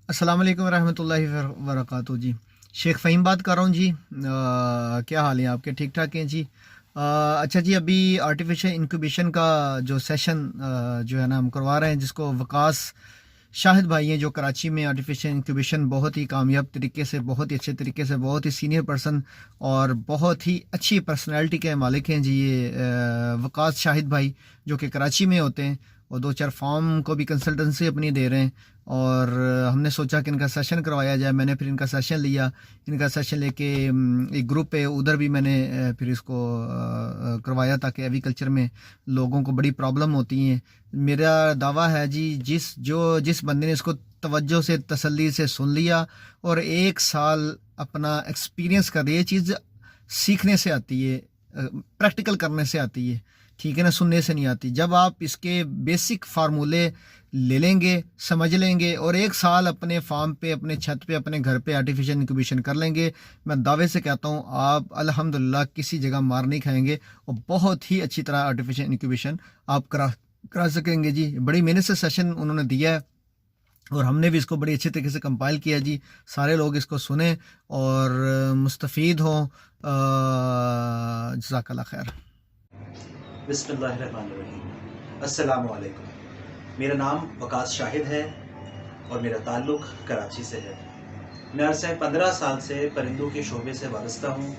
अस्सलाम वालेकुम रहमतुल्लाहि वरकatuh जी। शेख फ़हीम बात कर रहा हूँ जी। क्या हाल है आपके? ठीक ठाक हैं जी। अच्छा जी, अभी आर्टिफिशियल इंक्यूबेशन का जो सेशन जो है ना हम करवा रहे हैं, जिसको वकास शाहिद भाई हैं, जो कराची में आर्टिफिशियल इंक्यूबेशन बहुत ही कामयाब तरीके से, बहुत ही अच्छे तरीके से, बहुत ही सीनियर पर्सन और बहुत ही अच्छी पर्सनैलिटी के मालिक हैं जी, ये वकास शाहिद भाई, जो कि कराची में होते हैं और दो चार फार्म को भी कंसल्टेंसी अपनी दे रहे हैं। और हमने सोचा कि इनका सेशन करवाया जाए। मैंने फिर इनका सेशन लिया। इनका सेशन लेके एक ग्रुप है उधर भी मैंने फिर इसको करवाया, ताकि एग्रीकल्चर में लोगों को बड़ी प्रॉब्लम होती हैं। मेरा दावा है जी, जिस बंदे ने इसको तवज्जो से, तसल्ली से सुन लिया और एक साल अपना एक्सपीरियंस कर, ये चीज़ सीखने से आती है, प्रैक्टिकल करने से आती है, ठीक है ना, सुनने से नहीं आती। जब आप इसके बेसिक फार्मूले ले लेंगे, समझ लेंगे और एक साल अपने फार्म पे, अपने छत पे, अपने घर पे आर्टिफिशियल इंक्यूबेशन कर लेंगे, मैं दावे से कहता हूँ आप अल्हम्दुलिल्लाह किसी जगह मार नहीं खाएंगे और बहुत ही अच्छी तरह आर्टिफिशियल इंक्यूबेशन आप करा करा सकेंगे जी। बड़ी मेहनत से सेशन उन्होंने दिया है और हमने भी इसको बड़ी अच्छे तरीके से कंपाइल किया जी। सारे लोग इसको सुने और मुस्तफ़ीद हों। जज़ाकल्लाह खैर। बिस्मिल्लाहिर्रहमानिर्रहीम। अस्सलामु अलैकुम। मेरा नाम वकास शाहिद है और मेरा ताल्लुक़ कराची से है। मैं अरसे 15 साल से परिंदों के शोबे से वाबस्ता हूँ,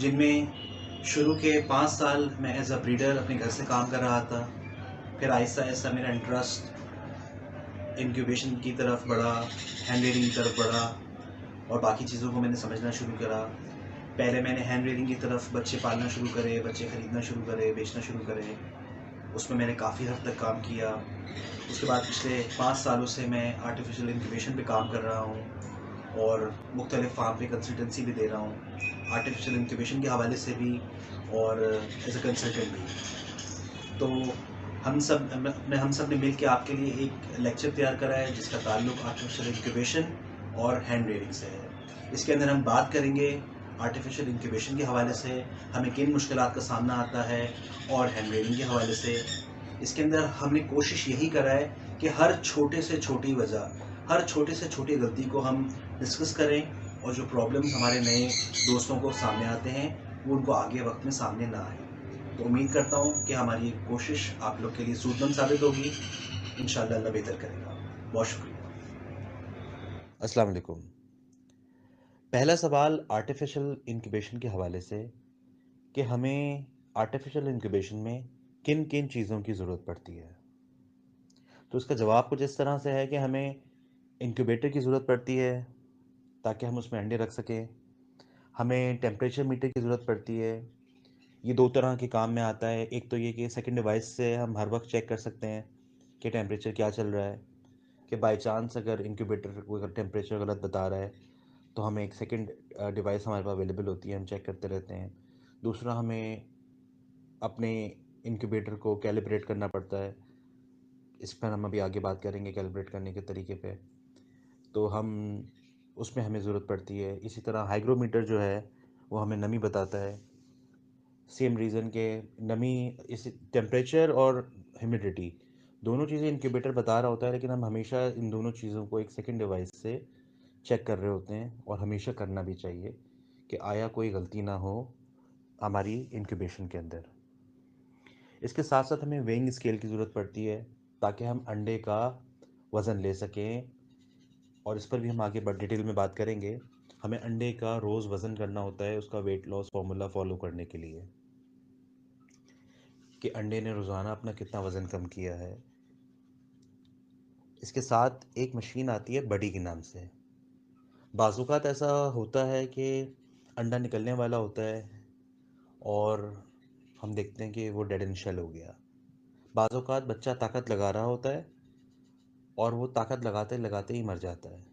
जिनमें शुरू के 5 साल मैं एज़ अ ब्रीडर अपने घर से काम कर रहा था। फिर आहिस्ता-आहिस्ता मेरा इंटरेस्ट इंक्यूबेशन की तरफ बढ़ा, हैंड रेयरिंग की तरफ बढ़ा और बाकी चीज़ों को मैंने समझना शुरू करा। पहले मैंने हैंड रेयरिंग की तरफ बच्चे पालना शुरू करे, बच्चे ख़रीदना शुरू करे, बेचना शुरू करे। उसमें मैंने काफ़ी हद तक काम किया। उसके बाद पिछले 5 सालों से मैं आर्टिफिशियल इंक्यूबेशन पे काम कर रहा हूँ और मुख्तलिफ फार्म पे कंसल्टेंसी भी दे रहा हूँ, आर्टिफिशियल इंक्यूबेशन के हवाले से भी और एज अ कंसल्टेंट भी। तो हम सब ने मिल के आपके लिए एक लेक्चर तैयार करा है, जिसका ताल्लुक आर्टिफिशियल इंक्यूबेशन और हैंड रेयरिंग से है। इसके अंदर हम बात करेंगे आर्टिफिशियल इंक्यूबेशन के हवाले से हमें किन मुश्किलात का सामना आता है और हैंड रेयरिंग के हवाले से। इसके अंदर हमने कोशिश यही करा है कि हर छोटे से छोटी वजह, हर छोटे से छोटी गलती को हम डिस्कस करें और जो प्रॉब्लम्स हमारे नए दोस्तों को सामने आते हैं वो उनको आगे वक्त में सामने ना आए। तो उम्मीद करता हूँ कि हमारी कोशिश आप लोग के लिए सूदमंद साबित होगी। इंशाअल्लाह अल्लाह बेहतर करेगा। बहुत शुक्रिया। अस्सलाम वालेकुम। पहला सवाल आर्टिफिशियल इंक्यूबेशन के हवाले से कि हमें आर्टिफिशियल इंक्यूबेशन में किन किन चीज़ों की ज़रूरत पड़ती है। तो इसका जवाब कुछ इस तरह से है कि हमें इंक्यूबेटर की ज़रूरत पड़ती है ताकि हम उसमें अंडे रख सकें। हमें टेम्परेचर मीटर की ज़रूरत पड़ती है। ये दो तरह के काम में आता है। एक तो ये कि सेकंड डिवाइस से हम हर वक्त चेक कर सकते हैं कि टेम्परेचर क्या चल रहा है, कि बाई चांस अगर इंक्यूबेटर को अगर टेम्परेचर गलत बता रहा है तो हमें एक सेकंड डिवाइस हमारे पास अवेलेबल होती है, हम चेक करते रहते हैं। दूसरा, हमें अपने इंक्यूबेटर को कैलिब्रेट करना पड़ता है। इस पर हम अभी आगे बात करेंगे कैलिब्रेट करने के तरीके पे। तो हम उसमें हमें ज़रूरत पड़ती है। इसी तरह हाइग्रोमीटर जो है वो हमें नमी बताता है। सेम रीज़न के नमी, इस टेम्परेचर और ह्यूमिडिटी दोनों चीज़ें इंक्यूबेटर बता रहा होता है, लेकिन हम हमेशा इन दोनों चीज़ों को एक सेकंड डिवाइस से चेक कर रहे होते हैं और हमेशा करना भी चाहिए कि आया कोई गलती ना हो हमारी इंक्यूबेशन के अंदर। इसके साथ साथ हमें वेइंग स्केल की ज़रूरत पड़ती है ताकि हम अंडे का वज़न ले सकें और इस पर भी हम आगे डिटेल में बात करेंगे। हमें अंडे का रोज़ वज़न करना होता है उसका वेट लॉस फार्मूला फॉलो करने के लिए, कि अंडे ने रोज़ाना अपना कितना वज़न कम किया है। इसके साथ एक मशीन आती है बडी के नाम से। बाज़-औक़ात ऐसा होता है कि अंडा निकलने वाला होता है और हम देखते हैं कि वो डेड एंड शेल हो गया। बाज़ औक़ात बच्चा ताकत लगा रहा होता है और वो ताकत लगाते-लगाते ही मर जाता है।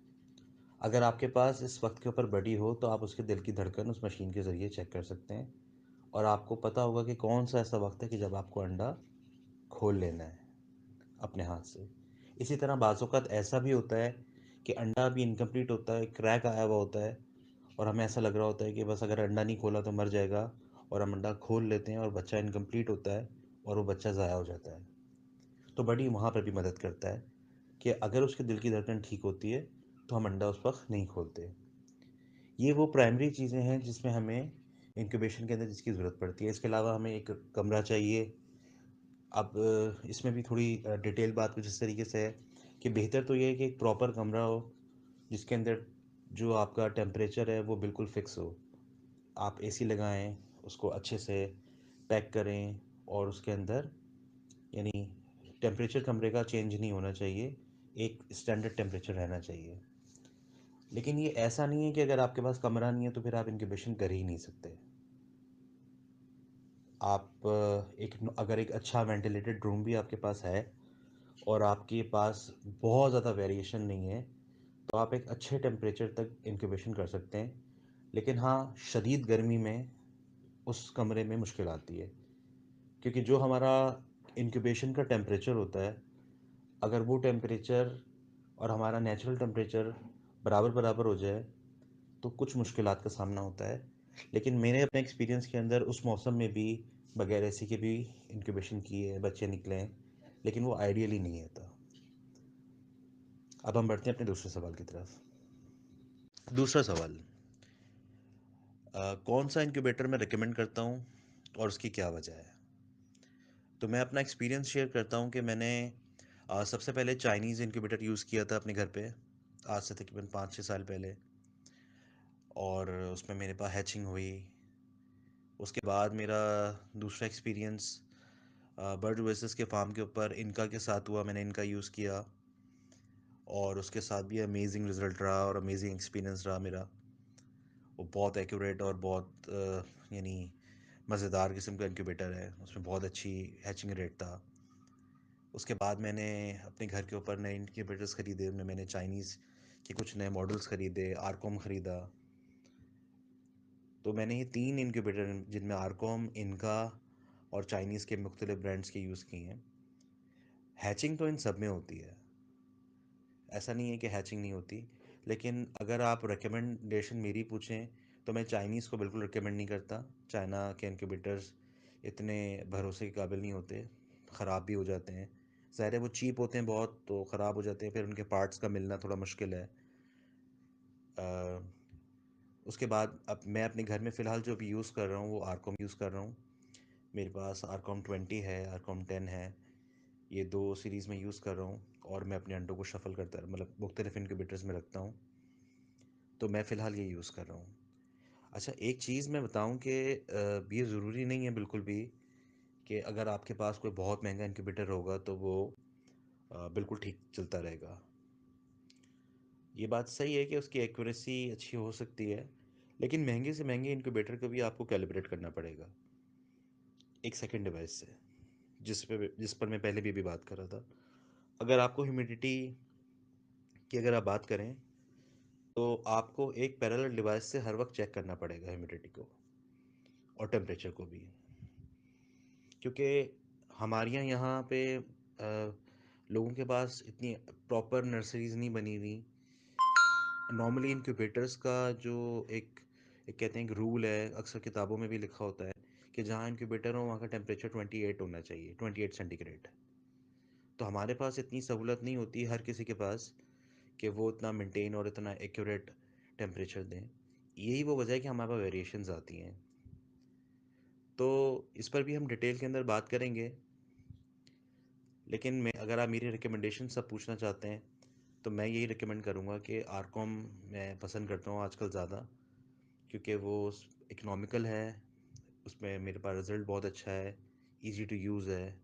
अगर आपके पास इस वक़्त के ऊपर बडी हो तो आप उसके दिल की धड़कन उस मशीन के ज़रिए चेक कर सकते हैं और आपको पता होगा कि कौन-सा ऐसा वक़्त है कि जब आपको अंडा खोल लेना है अपने हाथ से। इसी तरह बाज़ औक़ात ऐसा भी होता है कि अंडा अभी इनकम्प्लीट होता है, क्रैक आया हुआ होता है और हमें ऐसा लग रहा होता है कि बस अगर अंडा नहीं खोला तो मर जाएगा, और हम अंडा खोल लेते हैं और बच्चा इनकम्प्लीट होता है और वो बच्चा ज़ाया हो जाता है। तो बड़ी वहाँ पर भी मदद करता है कि अगर उसके दिल की धड़कन ठीक होती है तो हम अंडा उस वक्त नहीं खोलते। ये वो प्राइमरी चीज़ें हैं जिसमें हमें इंक्यूबेशन के अंदर जिसकी ज़रूरत पड़ती है। इसके अलावा हमें एक कमरा चाहिए। अब इसमें भी थोड़ी डिटेल बात कुछ इस तरीके से है कि बेहतर तो ये है कि एक प्रॉपर कमरा हो जिसके अंदर जो आपका टेम्परेचर है वो बिल्कुल फिक्स हो। आप एसी लगाएं, उसको अच्छे से पैक करें और उसके अंदर यानी टेम्परेचर कमरे का चेंज नहीं होना चाहिए, एक स्टैंडर्ड टेम्परेचर रहना चाहिए। लेकिन ये ऐसा नहीं है कि अगर आपके पास कमरा नहीं है तो फिर आप इंक्यूबेशन कर ही नहीं सकते। आप अगर एक अच्छा वेंटिलेटेड रूम भी आपके पास है और आपके पास बहुत ज़्यादा वेरिएशन नहीं है तो आप एक अच्छे टेम्परेचर तक इंक्यूबेशन कर सकते हैं। लेकिन हाँ, शदीद गर्मी में उस कमरे में मुश्किल आती है, क्योंकि जो हमारा इंक्यूबेशन का टेम्परेचर होता है, अगर वो टेम्परेचर और हमारा नेचुरल टेम्परेचर बराबर बराबर हो जाए तो कुछ मुश्किलात का सामना होता है। लेकिन मैंने अपने एक्सपीरियंस के अंदर उस मौसम में भी बगैर एसी के भी इंक्यूबेशन किए हैं, बच्चे निकले हैं, लेकिन वो आइडियली नहीं होता। अब हम बढ़ते हैं अपने दूसरे सवाल की तरफ। दूसरा सवाल, कौन सा इंक्यूबेटर मैं रिकमेंड करता हूँ और उसकी क्या वजह है? तो मैं अपना एक्सपीरियंस शेयर करता हूँ कि मैंने सबसे पहले चाइनीज़ इंक्यूबेटर यूज़ किया था अपने घर पे, आज से तकरीबन 5-6 साल पहले। और उसमें मेरे पास हैचिंग हुई। उसके बाद मेरा दूसरा एक्सपीरियंस बर्ड वेसेस के फार्म के ऊपर इनका के साथ हुआ। मैंने इनका यूज़ किया और उसके साथ भी अमेजिंग रिज़ल्ट रहा और अमेजिंग एक्सपीरियंस रहा मेरा। वो बहुत एक्यूरेट और बहुत यानी मज़ेदार किस्म का इंक्यूबेटर है, उसमें बहुत अच्छी हैचिंग रेट था। उसके बाद मैंने अपने घर के ऊपर नए इंक्यूबेटर्स ख़रीदे, उनमें मैंने चाइनीज़ के कुछ नए मॉडल्स ख़रीदे, आरकॉम ख़रीदा। तो मैंने ये 3 इंक्यूबेटर जिनमें आरकॉम, इनका और चाइनीज़ के मुख्तलिफ ब्रांड्स के यूज़ किए हैं। हैचिंग तो इन सब में होती है, ऐसा नहीं है कि हैचिंग नहीं होती। लेकिन अगर आप रिकमेंडेशन मेरी पूछें तो मैं चाइनीज़ को बिल्कुल रिकमेंड नहीं करता। चाइना के इंक्यूबेटर्स इतने भरोसे के काबिल नहीं होते, ख़राब भी हो जाते हैं। ज़ाहिर है वो चीप होते हैं बहुत, तो ख़राब हो जाते हैं, फिर उनके पार्ट्स का मिलना थोड़ा मुश्किल है। अ, उसके बाद अब मैं अपने घर में फ़िलहाल जो भी यूज़ कर रहा हूँ वो आरकॉम यूज़ कर रहा हूँ। मेरे पास आरकॉम 20 है, आरकॉम 10 है। ये 2 सीरीज़ में यूज़ कर रहा हूँ और मैं अपने अंडों को शफ़ल करता मतलब मुख्तलिफ़ इंक्यूबेटर्स में रखता हूँ। तो मैं फ़िलहाल ये यूज़ कर रहा हूँ। अच्छा, एक चीज़ मैं बताऊँ कि ये ज़रूरी नहीं है बिल्कुल भी कि अगर आपके पास कोई बहुत महंगा इंक्यूबेटर होगा तो वो बिल्कुल ठीक चलता रहेगा। ये बात सही है कि उसकी एक्यूरेसी अच्छी हो सकती है, लेकिन महंगे से महंगे इंक्यूबेटर को भी आपको कैलिब्रेट करना पड़ेगा एक सेकंड डिवाइस से, जिस पर मैं पहले भी बात कर रहा था। अगर आपको ह्यूमिडिटी की अगर आप बात करें तो आपको एक पैरेलल डिवाइस से हर वक्त चेक करना पड़ेगा ह्यूमिडिटी को और टेम्परेचर को भी, क्योंकि हमारे यहाँ पे लोगों के पास इतनी प्रॉपर नर्सरीज नहीं बनी हुई। नॉर्मली इंक्यूबेटर्स का जो एक कहते हैं एक रूल है, अक्सर किताबों में भी लिखा होता है कि जहाँ इंक्यूबेटर हो वहाँ का टेम्परेचर 28 होना चाहिए, 28 सेंटीग्रेड। तो हमारे पास इतनी सहूलत नहीं होती हर किसी के पास कि वो इतना मेंटेन और इतना एक्यूरेट टेम्परेचर दें। यही वो वजह है कि हमारे पास वेरिएशंस आती हैं। तो इस पर भी हम डिटेल के अंदर बात करेंगे। लेकिन मैं अगर आप मेरी रिकमेंडेशन सब पूछना चाहते हैं तो मैं यही रिकमेंड करूँगा कि आरकॉम मैं पसंद करता हूँ आजकल ज़्यादा, क्योंकि वो इकोनॉमिकल है, उसमें मेरे पास रिज़ल्ट बहुत अच्छा है, इजी टू यूज़ है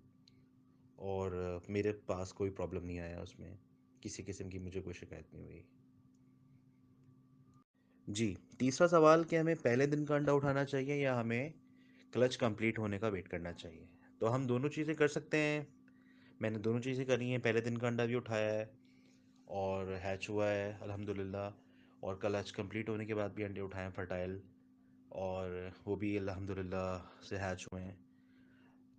और मेरे पास कोई प्रॉब्लम नहीं आया उसमें, किसी किस्म की मुझे कोई शिकायत नहीं हुई। जी, तीसरा सवाल कि हमें पहले दिन का अंडा उठाना चाहिए या हमें क्लच कंप्लीट होने का वेट करना चाहिए? तो हम दोनों चीज़ें कर सकते हैं। मैंने दोनों चीज़ें करी हैं, पहले दिन का अंडा भी उठाया है और हैच हुआ है अल्हम्दुलिल्लाह, और क्लच कंप्लीट होने के बाद भी अंडे उठाए हैं फर्टाइल, और वो भी अल्हम्दुलिल्लाह से हैच हुए हैं।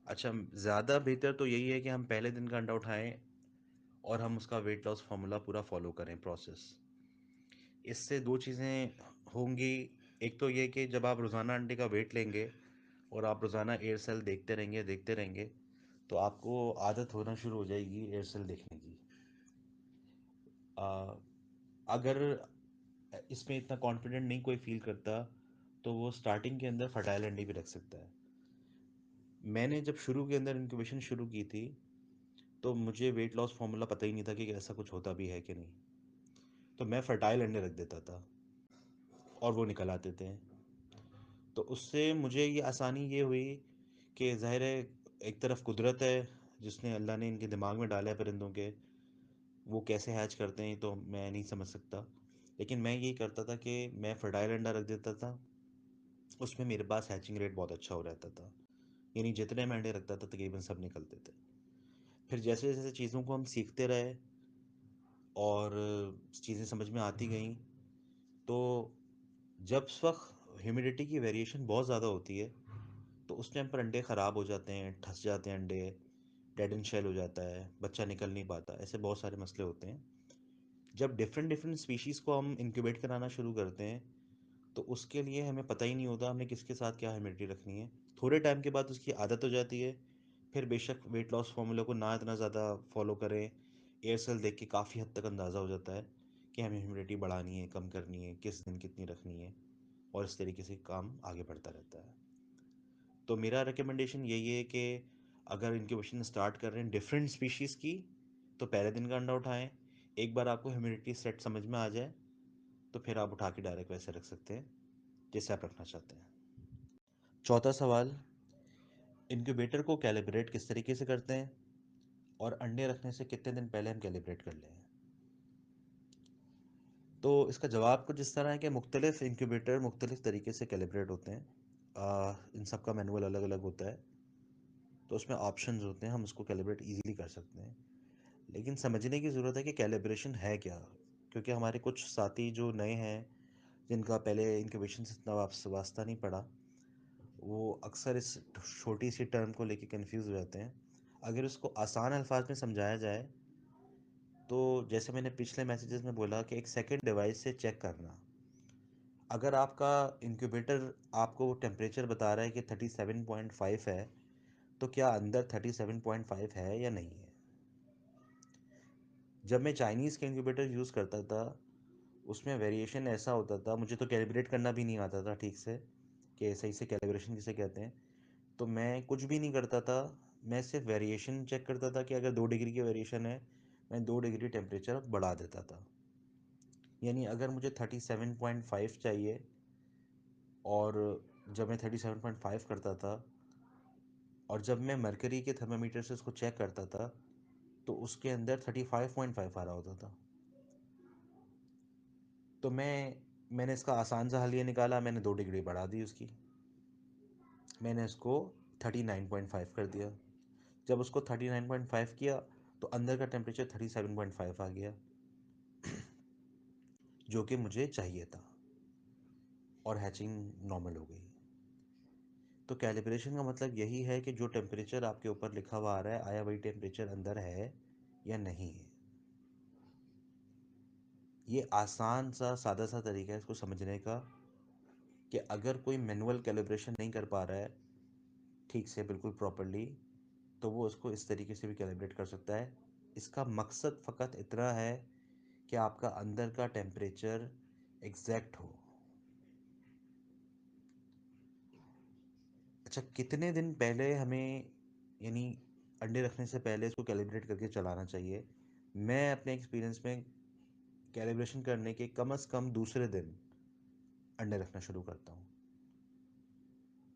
अच्छा, ज़्यादा बेहतर तो यही है कि हम पहले दिन का अंडा उठाएं और हम उसका वेट लॉस फार्मूला पूरा फॉलो करें, प्रोसेस। इससे दो चीज़ें होंगी। एक तो ये कि जब आप रोज़ाना अंडे का वेट लेंगे और आप रोज़ाना एयर सेल देखते रहेंगे तो आपको आदत होना शुरू हो जाएगी एयरसेल देखने की। आ, अगर इसमें इतना कॉन्फिडेंट नहीं कोई फील करता तो वो स्टार्टिंग के अंदर फर्टाइल अंडे भी रख सकता है। मैंने जब शुरू के अंदर इंक्यूबेशन शुरू की थी तो मुझे वेट लॉस फार्मूला पता ही नहीं था कि ऐसा कुछ होता भी है कि नहीं। तो मैं फर्टाइल अंडे रख देता था और वो निकल आते थे। तो उससे मुझे ये आसानी ये हुई कि ज़ाहिर है एक तरफ कुदरत है जिसने अल्लाह ने इनके दिमाग में डाला है परिंदों के, वो कैसे हैच करते हैं तो मैं नहीं समझ सकता। लेकिन मैं यही करता था कि मैं फर्टाइल अंडा रख देता था, उसमें मेरे पास हैचिंग रेट बहुत अच्छा हो रहता था। यानी जितने मैं अंडे रखता था तकरीबन सब निकलते थे। फिर जैसे जैसे चीज़ों को हम सीखते रहे और चीज़ें समझ में आती गईं, तो जब उस वक्त ह्यूमिडिटी की वेरिएशन बहुत ज़्यादा होती है तो उस टाइम पर अंडे ख़राब हो जाते हैं, ठस जाते हैं अंडे, डेड एंड शेल हो जाता है, बच्चा निकल नहीं पाता, ऐसे बहुत सारे मसले होते हैं। जब डिफरेंट डिफरेंट स्पीशीज़ को हम इंक्यूबेट कराना शुरू करते हैं तो उसके लिए हमें पता ही नहीं होता हमें किसके साथ क्या ह्यूमिडिटी रखनी है। थोड़े टाइम के बाद उसकी आदत हो जाती है। फिर बेशक वेट लॉस फार्मूला को ना इतना ज़्यादा फॉलो करें, एयरसेल देख के काफ़ी हद तक अंदाज़ा हो जाता है कि हमें ह्यूमिडिटी बढ़ानी है, कम करनी है, किस दिन कितनी रखनी है, और इस तरीके से काम आगे बढ़ता रहता है। तो मेरा रिकमेंडेशन यही है कि अगर इंक्यूबेशन स्टार्ट कर रहे हैं डिफरेंट स्पीशीज़ की तो पहले दिन का अंडा उठाएं। एक बार आपको ह्यूमिडिटी सेट समझ में आ जाए तो फिर आप उठा के डायरेक्ट वैसे रख सकते हैं जैसे आप रखना चाहते हैं। चौथा सवाल, इंक्यूबेटर को कैलिब्रेट किस तरीके से करते हैं और अंडे रखने से कितने दिन पहले हम कैलिब्रेट कर लें। तो इसका जवाब कुछ इस तरह है कि मुख्तलिफ इंक्यूबेटर मुख्तलिफ तरीके से कैलिब्रेट होते हैं। इन सब का मैनुअल अलग अलग होता है, तो उसमें ऑप्शंस होते हैं, हम उसको कैलिब्रेट इजीली कर सकते हैं। लेकिन समझने की ज़रूरत है कि कैलिब्रेशन है क्या, क्योंकि हमारे कुछ साथी जो नए हैं जिनका पहले इंक्यूबेशन से इतना वास्ता नहीं पड़ा, वो अक्सर इस छोटी सी टर्म को लेके कंफ्यूज हो जाते हैं। अगर उसको आसान अल्फाज में समझाया जाए तो जैसे मैंने पिछले मैसेजेस में बोला कि एक सेकंड डिवाइस से चेक करना। अगर आपका इंक्यूबेटर आपको टेम्परेचर बता रहा है कि 37.5 है, तो क्या अंदर 37.5 है या नहीं है। जब मैं चाइनीज़ के इंक्यूबेटर यूज़ करता था उसमें वेरिएशन ऐसा होता था, मुझे तो कैलिब्रेट करना भी नहीं आता था ठीक से कि सही से कैलिब्रेशन किसे कहते हैं। तो मैं कुछ भी नहीं करता था, मैं सिर्फ वेरिएशन चेक करता था कि अगर 2 डिग्री की वेरिएशन है मैं 2 डिग्री टेम्परेचर बढ़ा देता था। यानी अगर मुझे 37.5 चाहिए और जब मैं 37.5 करता था और जब मैं मरकरी के थर्मामीटर से उसको चेक करता था तो उसके अंदर 35.5 आ रहा होता था। तो मैंने इसका आसान सा हल ये निकाला, मैंने 2 डिग्री बढ़ा दी उसकी, मैंने इसको 39.5 कर दिया। जब उसको 39.5 किया तो अंदर का टेम्परेचर 37.5 आ गया जो कि मुझे चाहिए था, और हैचिंग नॉर्मल हो गई। तो कैलिब्रेशन का मतलब यही है कि जो टेम्परेचर आपके ऊपर लिखा हुआ आ रहा है आया वही टेम्परेचर अंदर है या नहीं है। ये आसान सा सादा सा तरीका है इसको समझने का कि अगर कोई मैनुअल कैलिब्रेशन नहीं कर पा रहा है ठीक से बिल्कुल प्रॉपरली तो वो उसको इस तरीके से भी कैलिब्रेट कर सकता है। इसका मकसद फ़कत इतना है कि आपका अंदर का टेम्परेचर एग्जैक्ट हो। अच्छा, कितने दिन पहले हमें, यानी अंडे रखने से पहले इसको कैलिब्रेट करके चलाना चाहिए। मैं अपने एक्सपीरियंस में कैलिब्रेशन करने के कम से कम दूसरे दिन अंडे रखना शुरू करता हूँ।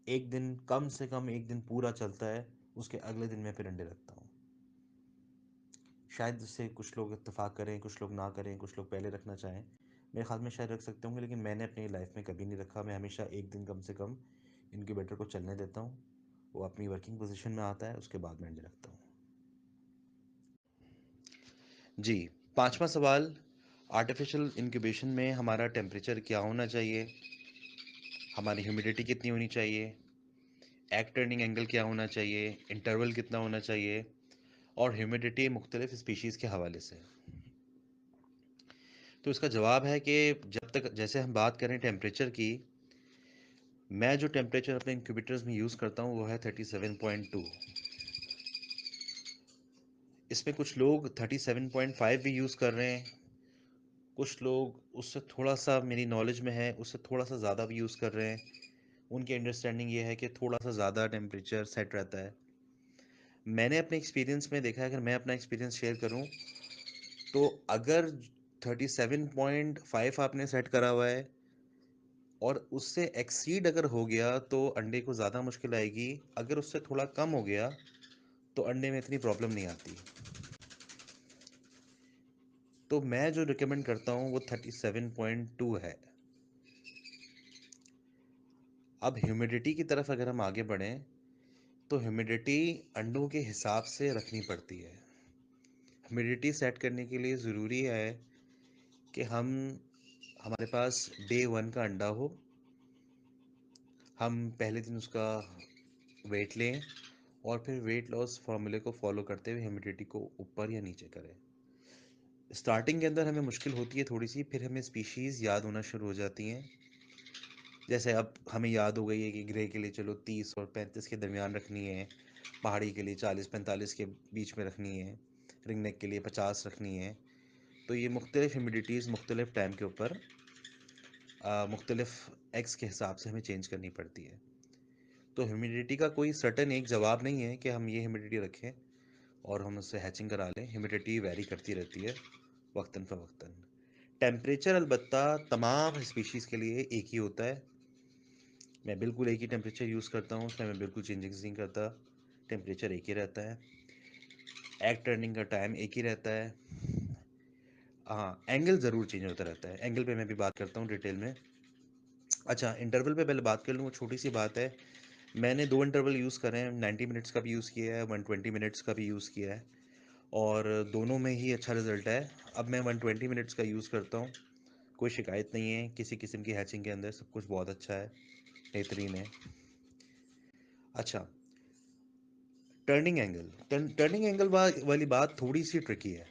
एक दिन, कम से कम एक दिन पूरा चलता है, उसके अगले दिन मैं फिर अंडे रखता हूँ। शायद इससे कुछ लोग इत्तेफाक करें, कुछ लोग ना करें, कुछ लोग पहले रखना चाहें। मेरे ख्याल में शायद रख सकते होंगे, लेकिन मैंने अपनी लाइफ में कभी नहीं रखा। मैं हमेशा एक दिन कम से कम इनक्यूबेटर को चलने देता हूँ, वो अपनी वर्किंग पोजीशन में आता है, उसके बाद मैं अंडे रखता हूँ। जी, पांचवा सवाल, आर्टिफिशियल इंक्यूबेशन में हमारा टेम्परेचर क्या होना चाहिए, हमारी ह्यूमिडिटी कितनी होनी चाहिए, एग टर्निंग एंगल क्या होना चाहिए, इंटरवल कितना होना चाहिए, और ह्यूमिडिटी मुख्तलिफ स्पीशीज़ के हवाले से। तो इसका जवाब है कि जब तक, जैसे हम बात करें टेम्परेचर की, मैं जो टेम्परेचर अपने इंक्यूबेटर्स में यूज़ करता हूँ वो है 37.2। इसमें कुछ लोग 37.5 भी यूज़ कर रहे हैं, कुछ लोग उससे थोड़ा-सा, मेरी नॉलेज में है, उससे थोड़ा-सा ज़्यादा भी यूज़ कर रहे हैं। उनकी अंडरस्टैंडिंग ये है कि थोड़ा-सा ज़्यादा टेम्परेचर सेट रहता है। मैंने अपने एक्सपीरियंस में देखा है, अगर मैं अपना एक्सपीरियंस शेयर करूँ, तो अगर 37.5 आपने सेट करा हुआ है और उससे एक्सीड अगर हो गया तो अंडे को ज़्यादा मुश्किल आएगी। अगर उससे थोड़ा कम हो गया तो अंडे में इतनी प्रॉब्लम नहीं आती। तो मैं जो रिकमेंड करता हूँ वो 37.2 है। अब ह्यूमिडिटी की तरफ अगर हम आगे बढ़ें, तो ह्यूमिडिटी अंडों के हिसाब से रखनी पड़ती है। ह्यूमिडिटी सेट करने के लिए ज़रूरी है कि हमारे पास डे 1 का अंडा हो, हम पहले दिन उसका वेट लें और फिर वेट लॉस फार्मूले को फॉलो करते हुए ह्यूमिडिटी को ऊपर या नीचे करें। स्टार्टिंग के अंदर हमें मुश्किल होती है थोड़ी सी, फिर हमें स्पीशीज़ याद होना शुरू हो जाती हैं। जैसे अब हमें याद हो गई है कि ग्रे के लिए चलो 30 और 35 के दरमियान रखनी है, पहाड़ी के लिए 40-45 के बीच में रखनी है, रिंगनेक के लिए 50 रखनी है। तो ये मुख्तलिफ ह्यूमिडिटीज़ मुख्तलिफ टाइम के ऊपर मुख्तलिफ एग्स के हिसाब से हमें चेंज करनी पड़ती है। तो ह्यूमिडिटी का कोई सर्टन एक जवाब नहीं है कि हम ये ह्यूमिडिटी रखें और हम उससे हैचिंग करा लें। ह्यूमिडिटी वेरी करती रहती है वक्तन फ़वक्तन। टेम्परेचर अलबत्ता तमाम स्पीशीज़ के लिए एक ही होता है। मैं बिल्कुल एक ही टेम्परेचर यूज़ करता हूँ, उसमें मैं बिल्कुल चेंजिंग्स नहीं करता। टेम्परेचर एक ही रहता है, एग टर्निंग का टाइम एक ही रहता है। हाँ, एंगल ज़रूर चेंज होता रहता है, एंगल पे मैं भी बात करता हूँ डिटेल में। अच्छा, इंटरवल पे पहले बात कर लूँ, छोटी सी बात है। मैंने 2 इंटरवल यूज़ करे हैं, 90 मिनट्स का भी यूज़ किया है, 120 मिनट्स का भी यूज़ किया है और दोनों में ही अच्छा रिज़ल्ट है। अब मैं 120 मिनट्स का यूज़ करता हूँ, कोई शिकायत नहीं है किसी किस्म की हैचिंग के अंदर, सब कुछ बहुत अच्छा है, बेहतरीन है। अच्छा, टर्निंग एंगल, टर्निंग एंगल वाली बात थोड़ी सी ट्रिकी है।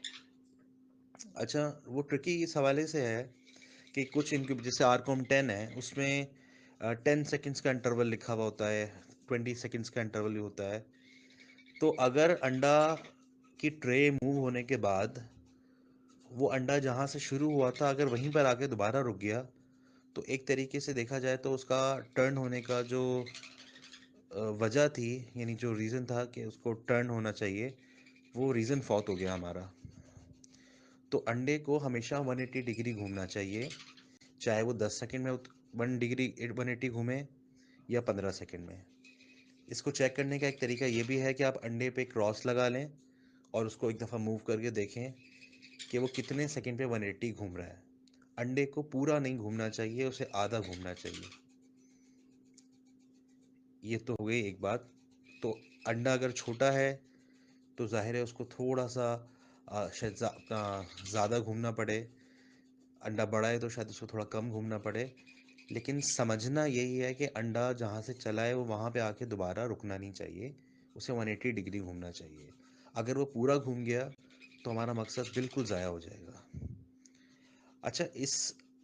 अच्छा, वो ट्रिकी इस हवाले से है कि कुछ इनके, जैसे आरकॉम 10 है, उसमें 10 सेकंड्स का इंटरवल लिखा हुआ होता है, 20 सेकंड्स का इंटरवल होता है। तो अगर अंडा की ट्रे मूव होने के बाद वो अंडा जहाँ से शुरू हुआ था अगर वहीं पर आके दोबारा रुक गया, तो एक तरीके से देखा जाए तो उसका टर्न होने का जो वजह थी, यानी जो रीज़न था कि उसको टर्न होना चाहिए, वो रीज़न फॉत हो गया हमारा। तो अंडे को हमेशा 180 डिग्री घूमना चाहिए, चाहे वो 10 सेकंड में 180 घूमे या 15 सेकंड में। इसको चेक करने का एक तरीका ये भी है कि आप अंडे पे क्रॉस लगा लें और उसको एक दफ़ा मूव करके देखें कि वो कितने सेकंड पे 180 घूम रहा है। अंडे को पूरा नहीं घूमना चाहिए, उसे आधा घूमना चाहिए। ये तो हो गई एक बात। तो अंडा अगर छोटा है तो ज़ाहिर है उसको थोड़ा सा शायद ज़्यादा घूमना पड़े। अंडा बड़ा है तो शायद उसको थोड़ा कम घूमना पड़े। लेकिन समझना यही है कि अंडा जहाँ से चला है वो वहाँ पे आके दोबारा रुकना नहीं चाहिए, उसे 180 डिग्री घूमना चाहिए। अगर वो पूरा घूम गया तो हमारा मकसद बिल्कुल ज़ाया हो जाएगा। अच्छा,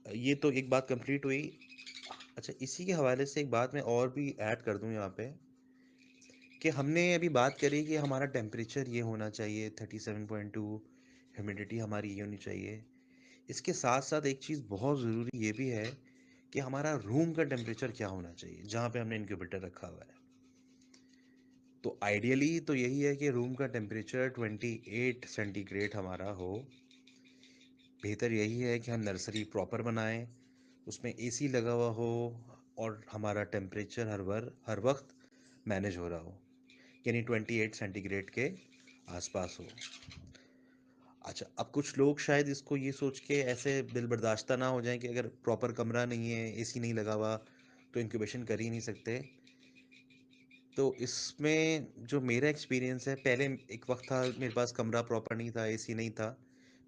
ये तो एक बात कंप्लीट हुई। अच्छा, इसी के हवाले से एक बात मैं और भी ऐड कर दूं यहाँ पे, कि हमने अभी बात करी कि हमारा टेम्परेचर ये होना चाहिए 37.2, ह्यूमिडिटी हमारी ये होनी चाहिए। इसके साथ साथ एक चीज़ बहुत ज़रूरी ये भी है कि हमारा रूम का टेम्परेचर क्या होना चाहिए जहाँ पे हमने इंक्यूबेटर रखा हुआ है। तो आइडियली तो यही है कि रूम का टेम्परेचर 28 सेंटीग्रेड हमारा हो। बेहतर यही है कि हम नर्सरी प्रॉपर बनाएं, उसमें एसी लगा हुआ हो और हमारा टेम्परेचर हर वक्त मैनेज हो रहा हो, यानी 28 सेंटीग्रेड के आसपास हो। अच्छा, अब कुछ लोग शायद इसको ये सोच के ऐसे दिल बर्दाश्ता ना हो जाएं कि अगर प्रॉपर कमरा नहीं है, एसी नहीं लगा हुआ, तो इंक्यूबेशन कर ही नहीं सकते। तो इसमें जो मेरा एक्सपीरियंस है, पहले एक वक्त था मेरे पास कमरा प्रॉपर नहीं था, एसी नहीं था,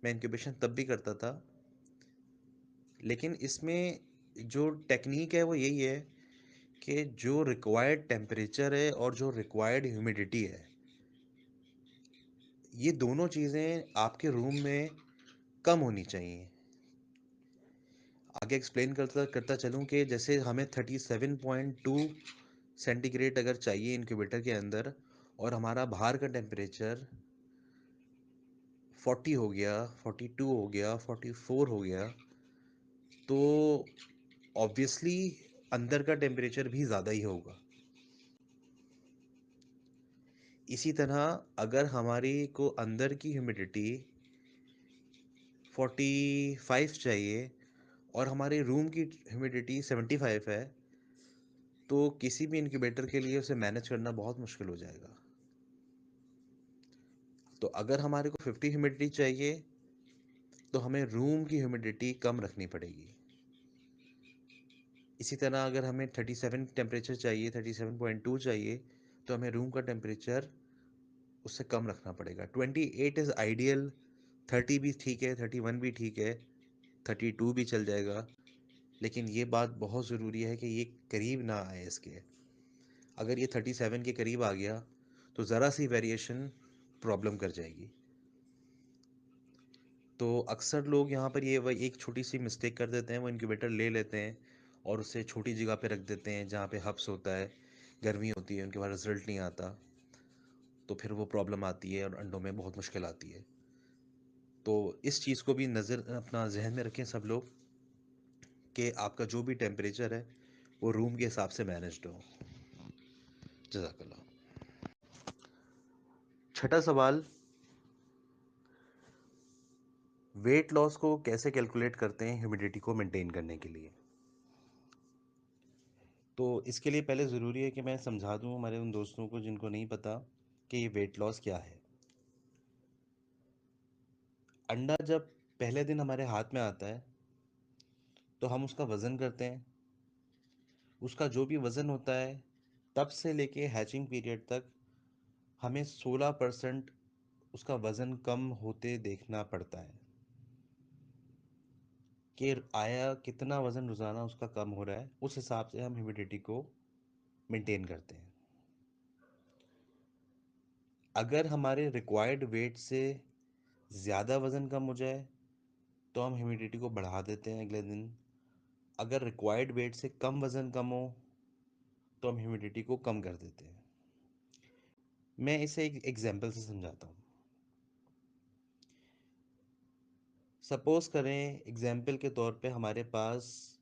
मैं इंक्यूबेशन तब भी करता था। लेकिन इसमें जो टेक्निक है वो यही है कि जो रिक्वायर्ड टेम्परेचर है और जो रिक्वायर्ड ह्यूमिडिटी है, ये दोनों चीज़ें आपके रूम में कम होनी चाहिए। आगे एक्सप्लेन करता करता चलूँ कि जैसे हमें 37.2 सेंटीग्रेड अगर चाहिए इंक्यूबेटर के अंदर और हमारा बाहर का टेम्परेचर 40 हो गया, 42 हो गया, 44 हो गया, तो ऑब्वियसली अंदर का टेम्परेचर भी ज़्यादा ही होगा। इसी तरह अगर हमारी को अंदर की ह्यूमिडिटी 45 चाहिए और हमारे रूम की ह्यूमिडिटी 75 है, तो किसी भी इंक्यूबेटर के लिए उसे मैनेज करना बहुत मुश्किल हो जाएगा। तो अगर हमारे को 50 ह्यूमिडिटी चाहिए, तो हमें रूम की ह्यूमिडिटी कम रखनी पड़ेगी। इसी तरह अगर हमें 37 टेम्परेचर चाहिए, 37.2 चाहिए, तो हमें रूम का टेम्परेचर उससे कम रखना पड़ेगा। 28 इज़ आइडियल, 30 भी ठीक है, 31 भी ठीक है, 32 भी चल जाएगा। लेकिन ये बात बहुत ज़रूरी है कि ये करीब ना आए इसके। अगर ये 37 के करीब आ गया तो ज़रा सी वेरिएशन प्रॉब्लम कर जाएगी। तो अक्सर लोग यहाँ पर ये वही एक छोटी सी मिस्टेक कर देते हैं, वो इंक्यूबेटर ले लेते हैं और उसे छोटी जगह पे रख देते हैं जहाँ पे हब्स होता है, गर्मी होती है, उनके पास रिजल्ट नहीं आता, तो फिर वो प्रॉब्लम आती है और अंडों में बहुत मुश्किल आती है। तो इस चीज़ को भी नज़र अपना जहन में रखें सब लोग कि आपका जो भी टेम्परेचर है वो रूम के हिसाब से मैनेज्ड हो। जज़ाकल्लाह। छठा सवाल, वेट लॉस को कैसे कैलकुलेट करते हैं ह्यूमिडिटी को मेंटेन करने के लिए? तो इसके लिए पहले ज़रूरी है कि मैं समझा दूं हमारे उन दोस्तों को जिनको नहीं पता कि ये वेट लॉस क्या है। अंडा जब पहले दिन हमारे हाथ में आता है तो हम उसका वज़न करते हैं। उसका जो भी वज़न होता है तब से लेके हैचिंग पीरियड तक हमें 16% उसका वज़न कम होते देखना पड़ता है कि आया कितना वज़न रोज़ाना उसका कम हो रहा है। उस हिसाब से हम ह्यूमिडिटी को मेंटेन करते हैं। अगर हमारे रिक्वायर्ड वेट से ज़्यादा वज़न कम हो जाए तो हम ह्यूमिडिटी को बढ़ा देते हैं अगले दिन। अगर रिक्वायर्ड वेट से कम वज़न कम हो तो हम ह्यूमिडिटी को कम कर देते हैं। मैं इसे एक एग्जांपल से समझाता हूँ। सपोज़ करें एग्जांपल के तौर पे हमारे पास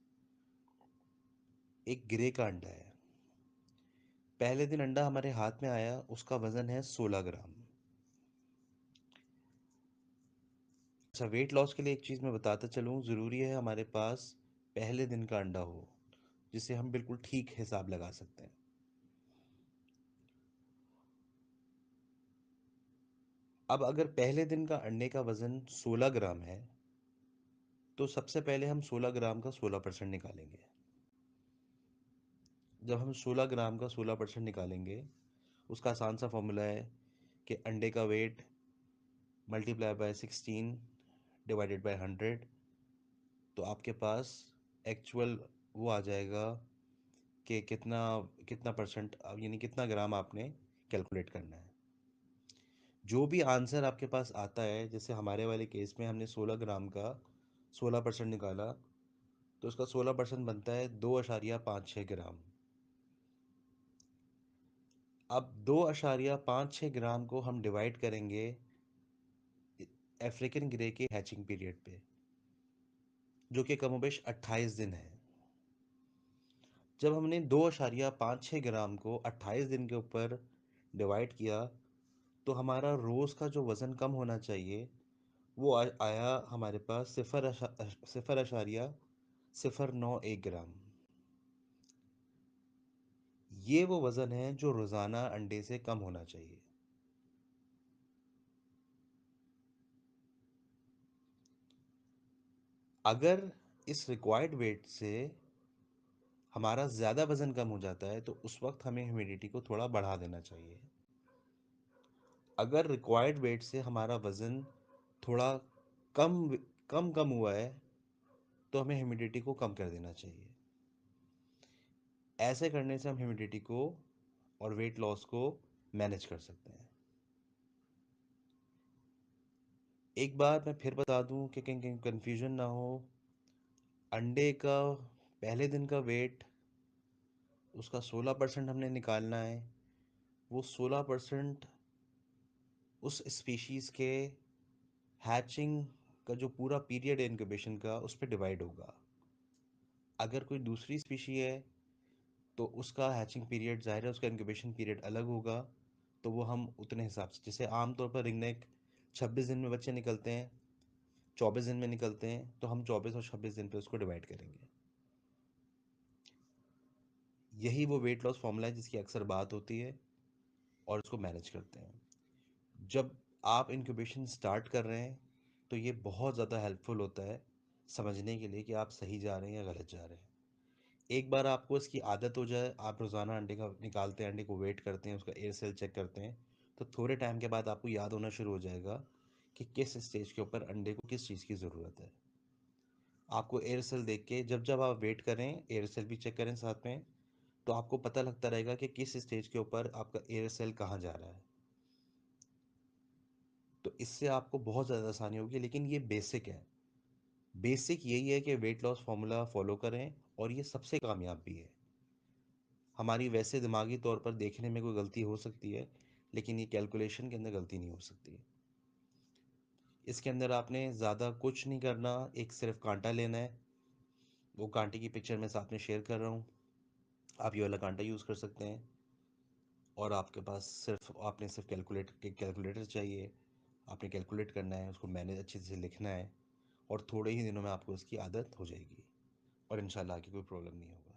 एक ग्रे का अंडा है। पहले दिन अंडा हमारे हाथ में आया, उसका वज़न है 16 ग्राम। अच्छा, वेट लॉस के लिए एक चीज़ मैं बताता चलूँ, ज़रूरी है हमारे पास पहले दिन का अंडा हो जिससे हम बिल्कुल ठीक हिसाब लगा सकते हैं। अब अगर पहले दिन का अंडे का वज़न 16 ग्राम है तो सबसे पहले हम 16 ग्राम का 16% निकालेंगे। जब हम 16 ग्राम का 16% निकालेंगे, उसका आसान सा फॉर्मूला है कि अंडे का weight multiply by 16 divided by 100, तो आपके पास एक्चुअल वो आ जाएगा कि कितना कितना परसेंट यानी कितना ग्राम आपने कैलकुलेट करना है। जो भी आंसर आपके पास आता है, जैसे हमारे वाले केस में हमने 16 ग्राम का 16% निकाला, तो उसका 16% बनता है 2.56 ग्राम। अब 2.56 ग्राम को हम डिवाइड करेंगे अफ्रीकन ग्रे के हैचिंग पीरियड पे, जो कि कमोबेश 28 दिन है। जब हमने 2.56 ग्राम को 28 दिन के ऊपर डिवाइड किया तो हमारा रोज़ का जो वज़न कम होना चाहिए वो आया हमारे पास 0.091 ग्राम। ये वो वज़न है जो रोज़ाना अंडे से कम होना चाहिए। अगर इस रिक्वायर्ड वेट से हमारा ज़्यादा वज़न कम हो जाता है तो उस वक्त हमें ह्यूमिडिटी को थोड़ा बढ़ा देना चाहिए। अगर रिक्वायर्ड वेट से हमारा वज़न थोड़ा कम कम कम हुआ है तो हमें ह्यूमिडिटी को कम कर देना चाहिए। ऐसे करने से हम ह्यूमिडिटी को और वेट लॉस को मैनेज कर सकते हैं। एक बार मैं फिर बता दूं कि कहीं कन्फ्यूजन ना हो। अंडे का पहले दिन का वेट, उसका 16% हमने निकालना है। वो 16% उस स्पीशीज़ के हैचिंग का जो पूरा पीरियड है इंक्यूबेशन का उस पे डिवाइड होगा। अगर कोई दूसरी स्पीशी है तो उसका हैचिंग पीरियड ज़ाहिर है उसका इंक्यूबेशन पीरियड अलग होगा, तो वो हम उतने हिसाब से, जैसे आमतौर पर रिंगनेक 26 दिन में बच्चे निकलते हैं, 24 दिन में निकलते हैं, तो हम 24 और 26 दिन पे उसको डिवाइड करेंगे। यही वो वेट लॉस फॉर्मूला है जिसकी अक्सर बात होती है और उसको मैनेज करते हैं। जब आप इंक्यूबेशन स्टार्ट कर रहे हैं तो ये बहुत ज़्यादा हेल्पफुल होता है समझने के लिए कि आप सही जा रहे हैं या गलत जा रहे हैं। एक बार आपको इसकी आदत हो जाए, आप रोज़ाना अंडे का निकालते हैं, अंडे को वेट करते हैं, उसका एयर सेल चेक करते हैं, तो थोड़े टाइम के बाद आपको याद होना शुरू हो जाएगा कि किस स्टेज के ऊपर अंडे को किस चीज़ की ज़रूरत है। आपको एयर सेल देख के जब जब आप वेट करें, एयर सेल भी चेक करें साथ में, तो आपको पता लगता रहेगा कि किस स्टेज के ऊपर आपका एयर सेल कहाँ जा रहा है। तो इससे आपको बहुत ज़्यादा आसानी होगी, लेकिन ये बेसिक है। बेसिक यही है कि वेट लॉस फार्मूला फॉलो करें और ये सबसे कामयाब भी है। हमारी वैसे दिमागी तौर पर देखने में कोई गलती हो सकती है, लेकिन ये कैलकुलेशन के अंदर गलती नहीं हो सकती। इसके अंदर आपने ज़्यादा कुछ नहीं करना, एक सिर्फ कांटा लेना है। वो कांटे की पिक्चर मैं साथ में शेयर कर रहा हूँ, आप ये वाला कांटा यूज़ कर सकते हैं। और आपके पास सिर्फ कैलकुलेटर चाहिए। आपने कैलकुलेट करना है, उसको मैनेज अच्छे से लिखना है, और थोड़े ही दिनों में आपको उसकी आदत हो जाएगी और इंशाल्लाह आगे कोई प्रॉब्लम नहीं होगा।